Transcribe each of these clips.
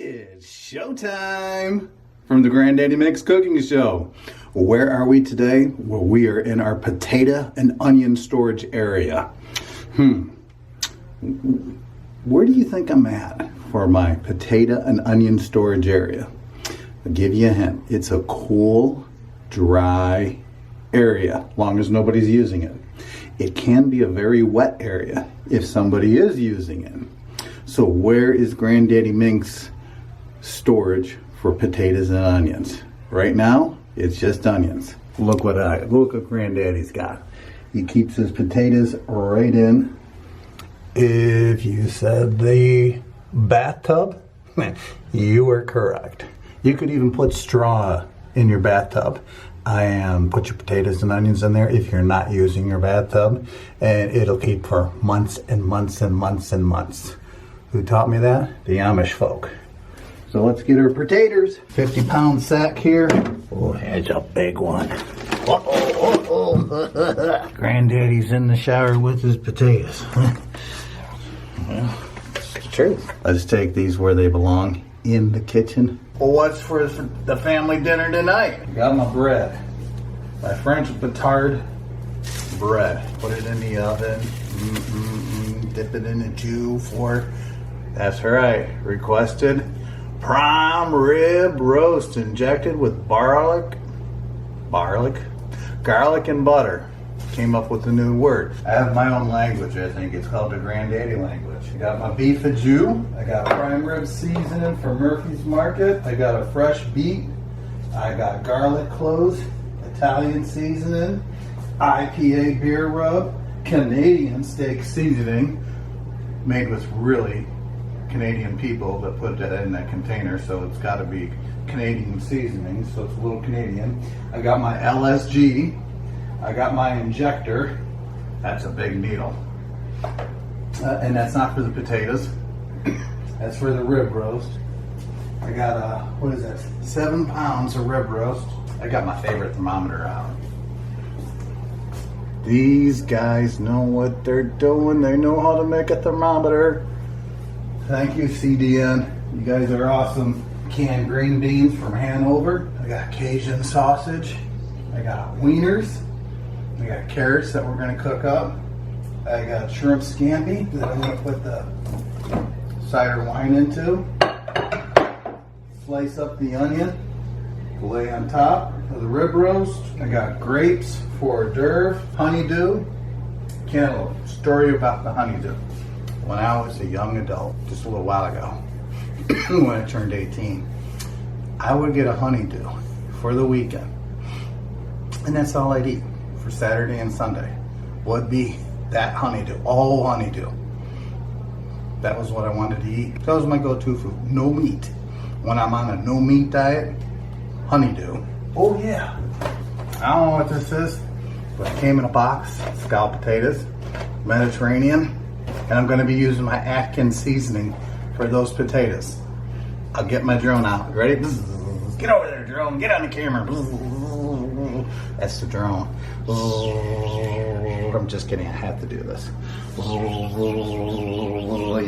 It's showtime from the Granddaddy Mix Cooking Show. Where are we today? Well, we are in our potato and onion storage area. Where do you think I'm at for my potato and onion storage area? I'll give you a hint. It's a cool, dry area, long as nobody's using it. It can be a very wet area if somebody is using it. So where is Granddaddy Mink's storage for potatoes and onions? Right now, it's just onions. Look what Granddaddy's got. He keeps his potatoes right in. If you said the bathtub, you were correct. You could even put straw in your bathtub and put your potatoes and onions in there if you're not using your bathtub, and it'll keep for months and months and months and months. Who taught me that? The Amish folk. So let's get our potatoes. 50-pound sack here. Oh, that's a big one. Granddaddy's in the shower with his potatoes. Well, it's true. Let's take these where they belong, in the kitchen. Well, what's for the family dinner tonight? I got my bread. My French batard bread. Put it in the oven. Dip it in a Jew for... That's right, requested prime rib roast injected with garlic and butter. Came up with a new word. I have my own language, I think. It's called the Granddaddy language. I got my beef a Jew. I got prime rib seasoning from Murphy's Market. I got a fresh beet. I got garlic cloves, Italian seasoning, IPA beer rub, Canadian steak seasoning, made with really Canadian people that put that in that container, so it's got to be Canadian seasoning, so it's a little Canadian. I got my LSG. I got my injector. That's a big needle. And that's not for the potatoes. That's for the rib roast. I got, what is that? 7 pounds of rib roast. I got my favorite thermometer out. These guys know what they're doing. They know how to make a thermometer. Thank you, CDN. You guys are awesome. Canned green beans from Hanover. I got Cajun sausage. I got wieners. I got carrots that we're going to cook up. I got shrimp scampi that I'm going to put the cider wine into. Slice up the onion. Lay on top of the rib roast. I got grapes for hors d'oeuvre. Honeydew. Cantaloupe. Story about the honeydew. When I was a young adult, just a little while ago, when I turned 18, I would get a honeydew for the weekend. And that's all I'd eat for Saturday and Sunday, would be that honeydew, all honeydew. That was what I wanted to eat. That was my go-to food, no meat. When I'm on a no meat diet, honeydew. Oh yeah, I don't know what this is, but it came in a box, scalloped potatoes, Mediterranean. And I'm going to be using my Atkins seasoning for those potatoes. I'll get my drone out. Ready? Get over there, drone. Get on the camera. That's the drone. I'm just kidding. I have to do this. You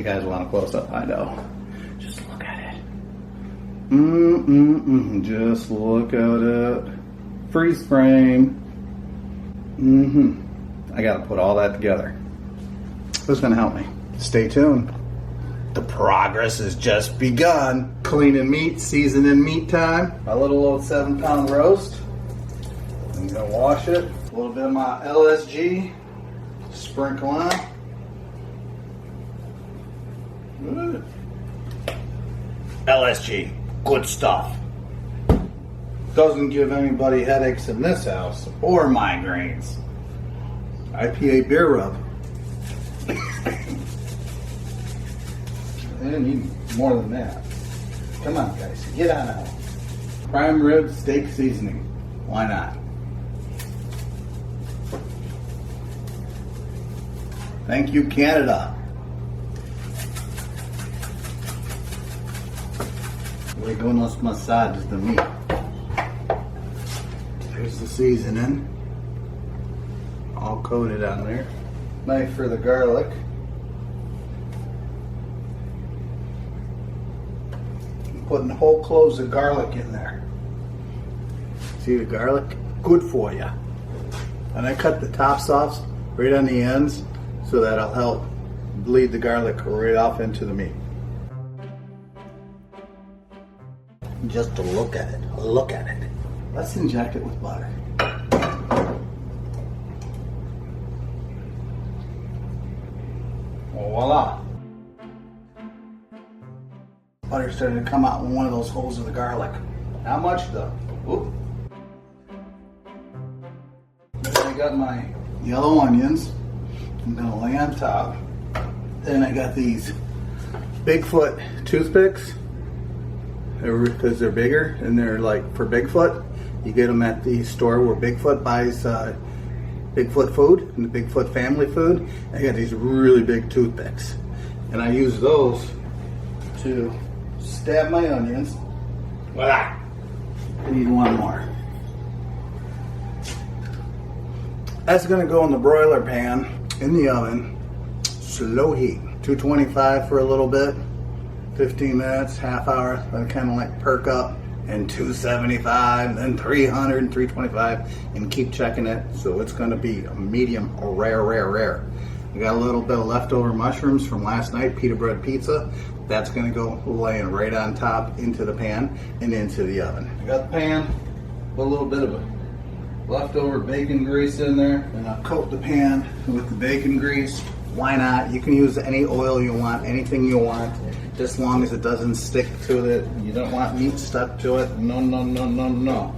guys want a close-up? I know. Just look at it. Just look at it. Freeze frame. I got to put all that together. Who's going to help me? Stay tuned. The progress has just begun. Cleaning meat, seasoning meat time. My little old 7-pound roast. I'm going to wash it. A little bit of my LSG. Sprinkle on. Good. LSG. Good stuff. Doesn't give anybody headaches in this house or migraines. IPA beer rub. I didn't need more than that. Come on, guys, get on out. Prime rib steak seasoning. Why not? Thank you, Canada. Luego nos masajes de meat. There's the seasoning. All coated on there. Knife for the garlic. putting whole cloves of garlic in there. See the garlic? Good for you. And I cut the tops off right on the ends so that'll help bleed the garlic right off into the meat. Just to look at it. Look at it. Let's inject it with butter. Voila. Butter started to come out in one of those holes of the garlic. Not much though. Oop. Then I got my yellow onions. I'm gonna lay on top. Then I got these Bigfoot toothpicks because they're bigger and they're like for Bigfoot. You get them at the store where Bigfoot buys Bigfoot food and the Bigfoot family food. I got these really big toothpicks and I use those to stab my onions. Voila! I need one more. That's gonna go in the broiler pan in the oven, slow heat, 225 for a little bit, 15 minutes, half hour, then kind of like perk up, and 275, then 300 and 325, and keep checking it. So it's gonna be a medium or rare. I got a little bit of leftover mushrooms from last night, pita bread pizza. That's gonna go laying right on top into the pan and into the oven. I got the pan, put a little bit of leftover bacon grease in there, and I'll coat the pan with the bacon grease. Why not? You can use any oil you want, anything you want, just as long as it doesn't stick to it. You don't want meat stuck to it. No.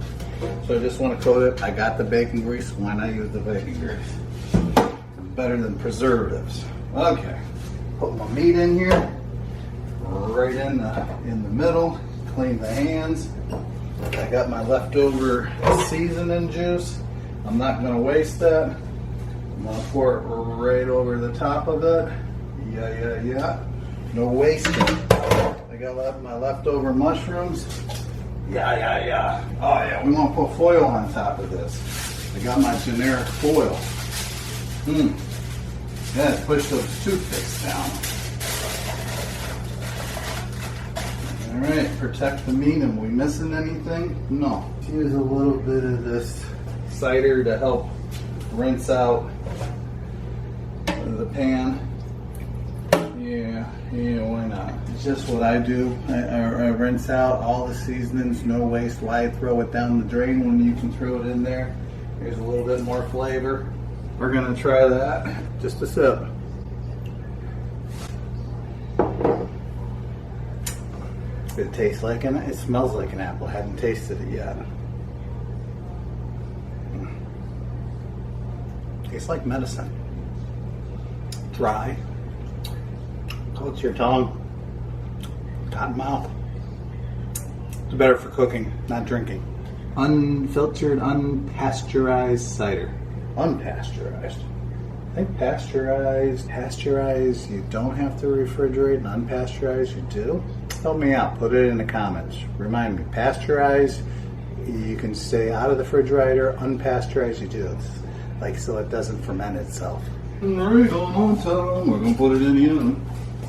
So I just want to coat it. I got the bacon grease. Why not use the bacon grease? Better than preservatives. Okay, put my meat in here, right in the middle. Clean the hands. I got my leftover seasoning juice. I'm not going to waste that. I'm going to pour it right over the top of it. Yeah. No wasting. I got my leftover mushrooms. Yeah. Oh yeah, we want to put foil on top of this. I got my generic foil. Yeah, push those toothpicks down. Alright, protect the meat. Am we missing anything? No. Use a little bit of this cider to help rinse out the pan. Yeah, why not? It's just what I do. I rinse out all the seasonings, no waste. Why throw it down the drain when you can throw it in there? Here's a little bit more flavor. We're gonna try that. Just a sip. It tastes like it smells like an apple. I haven't tasted it yet. Tastes like medicine. Dry. Coats your tongue. Cotton mouth. It's better for cooking, not drinking. Unfiltered, unpasteurized cider. Unpasteurized. I think pasteurized, you don't have to refrigerate, and unpasteurized, you do. Help me out, put it in the comments. Remind me, pasteurized, you can stay out of the refrigerator, unpasteurized, you do. It's like so it doesn't ferment itself. Right on time, we're gonna put it in the oven.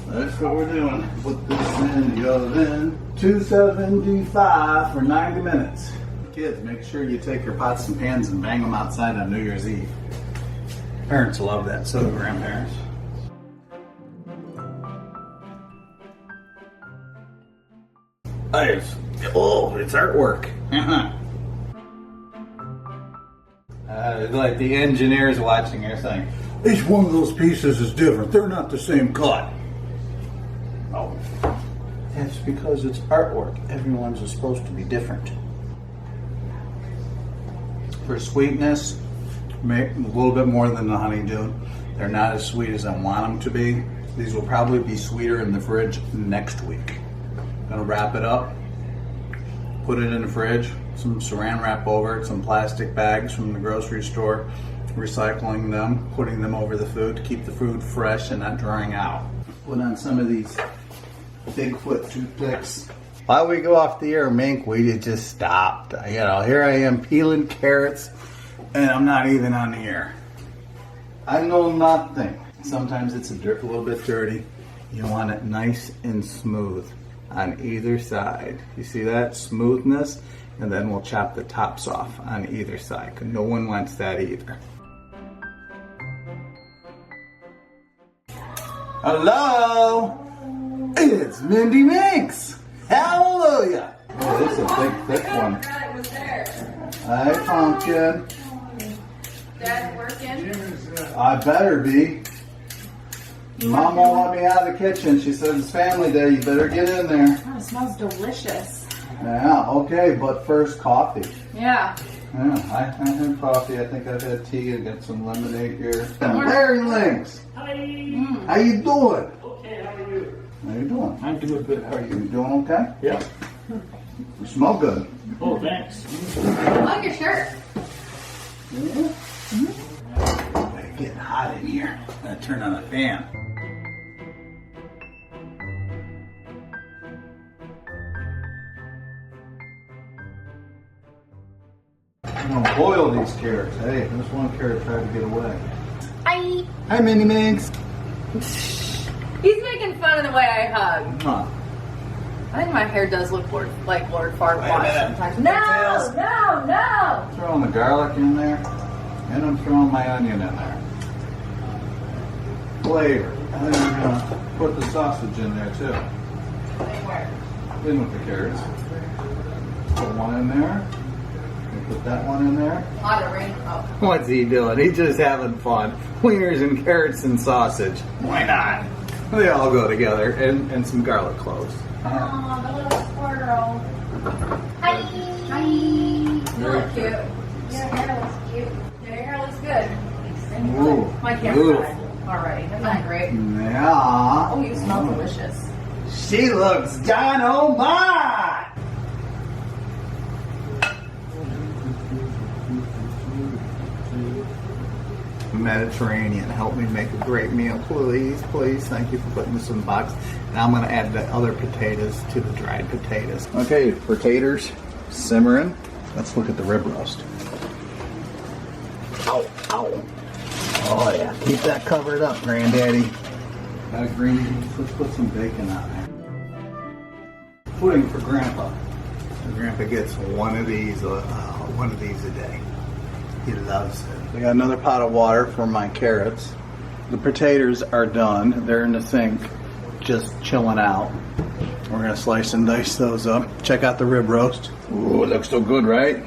That's what we're doing. Put this in the oven. 275 for 90 minutes. Kids, make sure you take your pots and pans and bang them outside on New Year's Eve. Parents love that, so do grandparents. It's artwork. Like the engineers watching are saying, each one of those pieces is different. They're not the same cut. No. That's because it's artwork. Everyone's is supposed to be different. For sweetness, make a little bit more than the honeydew. They're not as sweet as I want them to be. These will probably be sweeter in the fridge next week. Gonna wrap it up, put it in the fridge, some saran wrap over it, some plastic bags from the grocery store, recycling them, putting them over the food to keep the food fresh and not drying out. Put on some of these Bigfoot toothpicks. While we go off the air, Mink, we just stopped. Here I am peeling carrots, and I'm not even on the air. I know nothing. Sometimes it's a little bit dirty. You want it nice and smooth. on either side. You see that? Smoothness. And then we'll chop the tops off on either side, because no one wants that either. Hello! It's Mindy Minx! Hallelujah! Oh, this is a big, thick one. Hi, Pumpkin. Dad's working? I better be. Mom won't let me out of the kitchen. She said it's family day. You better get in there. Oh, it smells delicious. Yeah, okay, but first coffee. Yeah. Yeah, I had coffee. I think I've had tea. I got some lemonade here. And Larry Links. Hi. How you doing? Okay, how are you? How you doing? I'm doing good. How are You you? doing okay? Yeah. You smell good. Oh, thanks. I like your shirt. Yeah. It's getting hot in here. I'm gonna turn on the fan. I'm gonna boil these carrots. Hey, this one carrot tried to get away. Hi. Hi, Minnie Minx. He's making fun of the way I hug. Huh. I think my hair does look like Lord Farquaad Wait a minute. sometimes. Details. No. I'm throwing the garlic in there, and I'm throwing my onion in there. Flavor. And then we're gonna put the sausage in there too. In with the carrots. Put one in there. And put that one in there. A lot of rain. Oh. What's he doing? He's just having fun. Wieners and carrots and sausage. Why not? They all go together, and some garlic cloves. Oh, the little squirrel. Hi. Hi. You look cute. Your hair looks cute. Your hair looks good. Ooh. My Ooh. camera died already. Isn't that great? Yeah. Oh, you smell delicious. She looks dynamite! Mediterranean, help me make a great meal, please, please. Thank you for putting this in the box. And I'm going to add the other potatoes to the dried potatoes. Okay, potatoes simmering. Let's look at the rib roast. Ow, ow. Oh yeah, keep that covered up, Granddaddy. Got a green beans. Let's put some bacon on there. Pudding for Grandpa. So Grandpa gets one of these a day. He loves it. I got another pot of water for my carrots. The potatoes are done. They're in the sink, just chilling out. We're gonna slice and dice those up. Check out the rib roast. Ooh, it looks so good, right?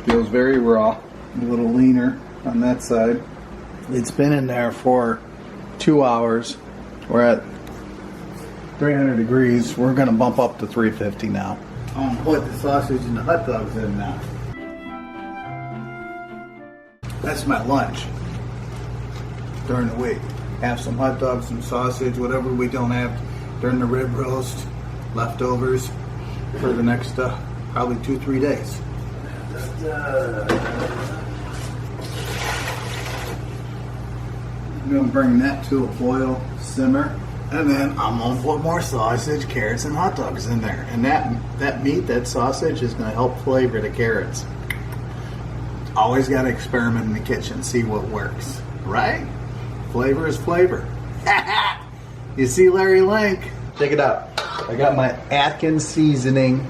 Feels very raw. A little leaner on that side. It's been in there for 2 hours. We're at 300 degrees. We're gonna bump up to 350 now. I'm gonna put the sausage and the hot dogs in now. That's my lunch during the week. Have some hot dogs, some sausage, whatever we don't have during the rib roast, leftovers for the next probably 2-3 days. I'm gonna bring that to a boil, simmer, and then I'm gonna put more sausage, carrots, and hot dogs in there. And that meat, that sausage, is gonna help flavor the carrots. Always got to experiment in the kitchen, see what works, right? Flavor is flavor. You see Larry Link? Check it out. I got my Atkins seasoning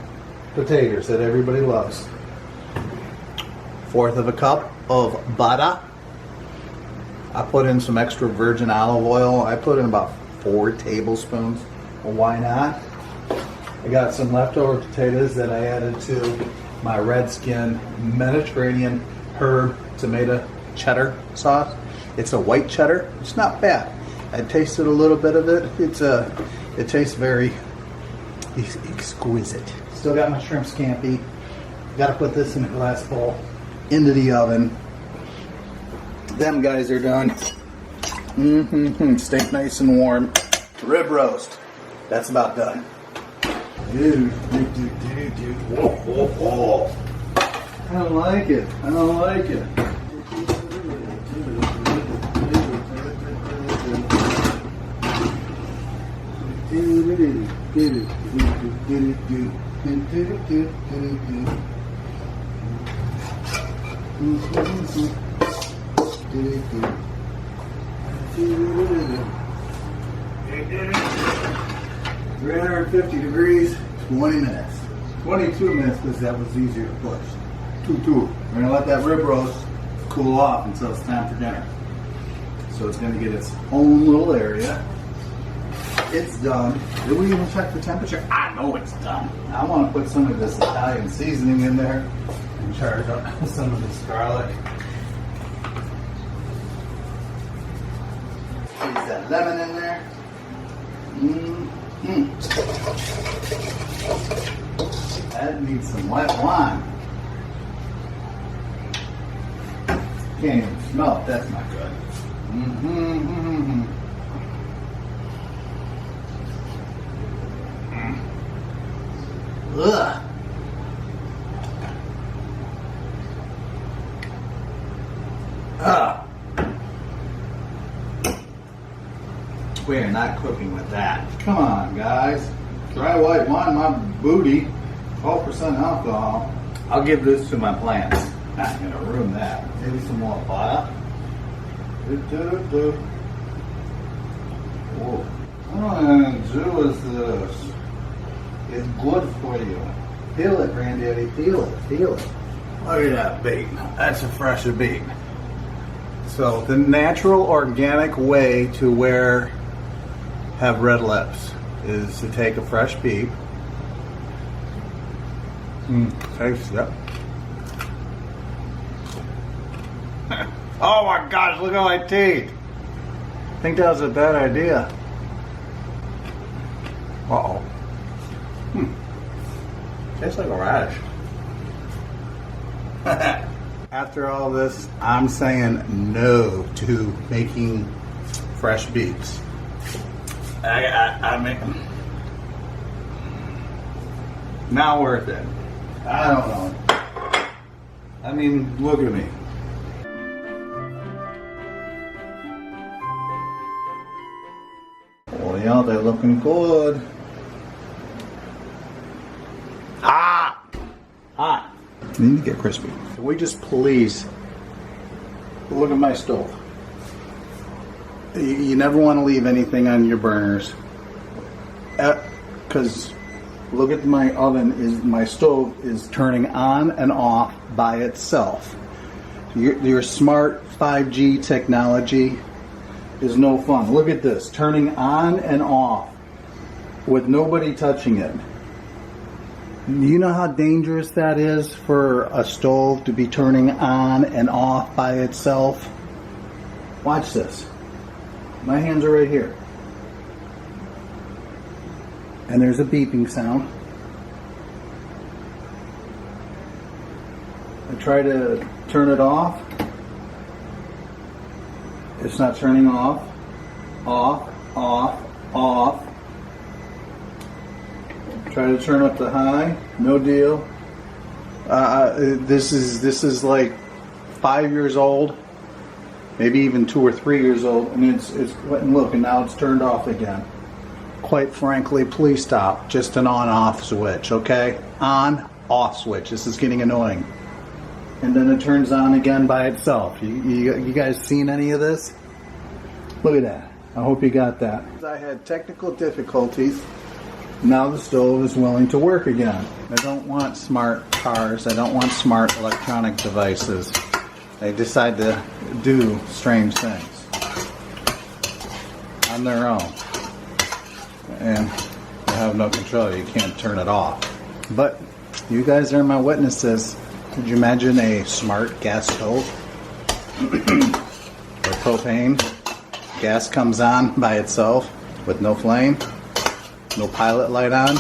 potatoes that everybody loves. 1/4 of a cup of butter. I put in some extra virgin olive oil. I put in about 4 tablespoons. Well, why not? I got some leftover potatoes that I added to my Redskin Mediterranean herb tomato cheddar sauce. It's a white cheddar. It's not bad. I tasted a little bit of it. It tastes very exquisite. Still got my shrimp scampi. Got to put this in a glass bowl into the oven. Them guys are done. Stay nice and warm. Rib roast. That's about done. Whoa, whoa, whoa. I don't like it. I don't like it. 350 degrees, 20 minutes. 22 minutes because that was easier to push. 2-2. We're going to let that rib roast cool off until it's time for dinner. So it's going to get its own little area. It's done. Did we even check the temperature? I know it's done. I want to put some of this Italian seasoning in there and charge up some of this garlic. Squeeze that lemon in there. That needs some white wine. Can't even smell it. That's not good. Ugh. We are not cooking with that. Come on, guys. Dry white wine, my booty. 12% alcohol. I'll give this to my plants. Not gonna ruin that. Maybe some more fire. Whoa. What I'm gonna do is this. It's good for you. Feel it, Granddaddy. Feel it. Feel it. Look at that bait. That's a fresher bait. So the natural, organic way to have red lips is to take a fresh beet. Taste it. Oh my gosh, look at my teeth. I think that was a bad idea. Uh-oh. Tastes like a radish. After all this, I'm saying no to making fresh beets. I mean, not worth it. I don't know. I mean, look at me. Oh yeah, they're looking good. Hot! Hot. They need to get crispy. Can we just please look at my stove? You never want to leave anything on your burners. Because look at my oven, my stove is turning on and off by itself. Your smart 5G technology is no fun. Look at this, turning on and off with nobody touching it. Do you know how dangerous that is for a stove to be turning on and off by itself? Watch this. My hands are right here. And there's a beeping sound. I try to turn it off. It's not turning off. Off, off, off. Try to turn up the high. No deal. This is like 5 years old. Maybe even 2 or 3 years old. And it's look, and now it's turned off again. Quite frankly, please stop. Just an on-off switch, okay? On-off switch. This is getting annoying. And then it turns on again by itself. You guys seen any of this? Look at that. I hope you got that. I had technical difficulties. Now the stove is willing to work again. I don't want smart cars. I don't want smart electronic devices. They decide to do strange things on their own. And you have no control. You can't turn it off. But you guys are my witnesses. Could you imagine a smart gas stove? Or propane? Gas comes on by itself with no flame? No pilot light on?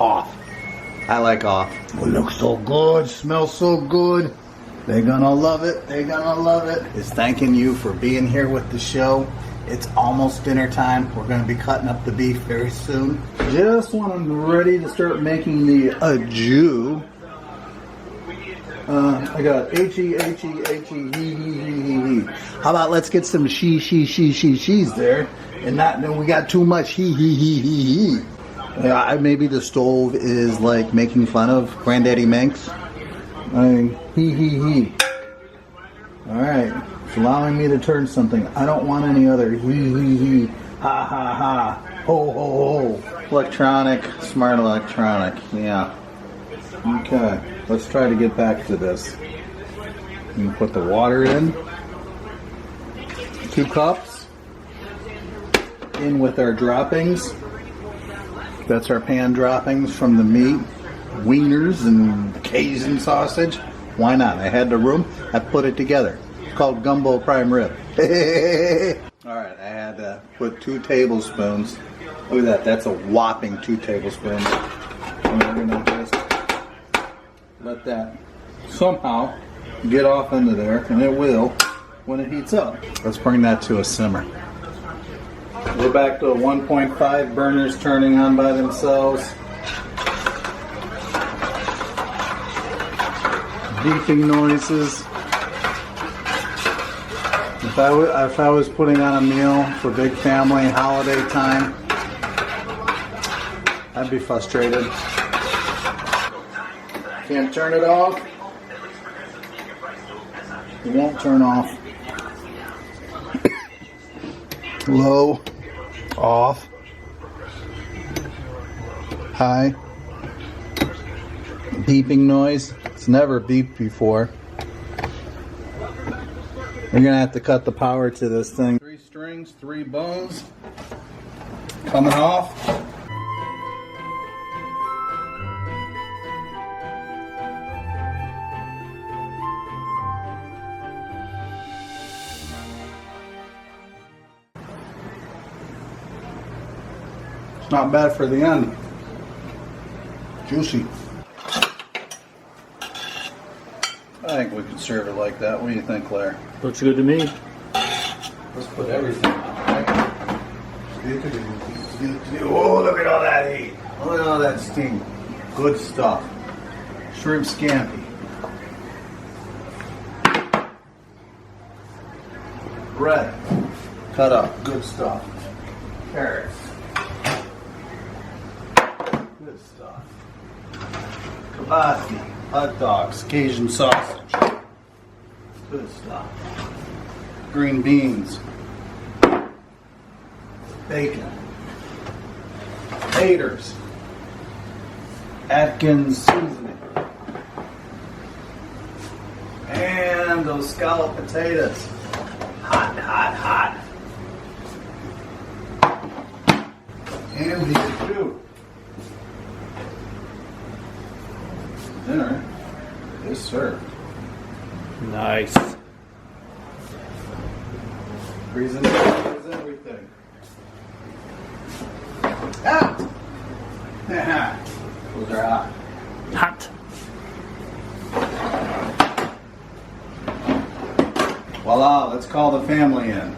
Off. I like off. It looks so good. Smells so good. They're gonna love it. They're gonna love it. It's thanking you for being here with the show. It's almost dinner time. We're going to be cutting up the beef very soon. Just when I'm ready to start making the ajou. I got he. How about let's get some she's there, and not then we got too much he. Yeah, maybe the stove is like making fun of Granddaddy Manx. I mean, he. All right. It's allowing me to turn something. I don't want any other he, ha, ha, ha. Oh. Electronic, smart electronic, yeah. Okay, let's try to get back to this. You can put the water in. 2 cups. In with our droppings. That's our pan droppings from the meat. Wieners and Cajun sausage. Why not? I had the room. I put it together. It's called gumbo prime rib. Alright, I had to put 2 tablespoons. Look at that. That's a whopping 2 tablespoons. And we're going to just let that somehow get off into there. And it will when it heats up. Let's bring that to a simmer. We're back to 1.5 burners turning on by themselves. Beeping noises. If I was putting on a meal for big family holiday time, I'd be frustrated. Can't turn it off. It won't turn off. Low, off, high, beeping noise. It's never beeped before. We're gonna have to cut the power to this thing. 3 strings, 3 bones coming off. It's not bad for the end. Juicy. I think we can serve it like that. What do you think, Claire? Looks good to me. Let's put everything on, right? Oh, look at all that heat. Look at all that steam. Good stuff. Shrimp scampi. Bread. Cut up. Good stuff. Carrots. Good stuff. Kielbasa. Hot dogs. Cajun sausage. Good stuff. Green beans. Bacon. Taters. Atkins seasoning. And those scalloped potatoes. Hot, hot, hot. And these two. Dinner is served. Nice. Presentation is everything. Ah! Those are hot. Hot. Voila, let's call the family in.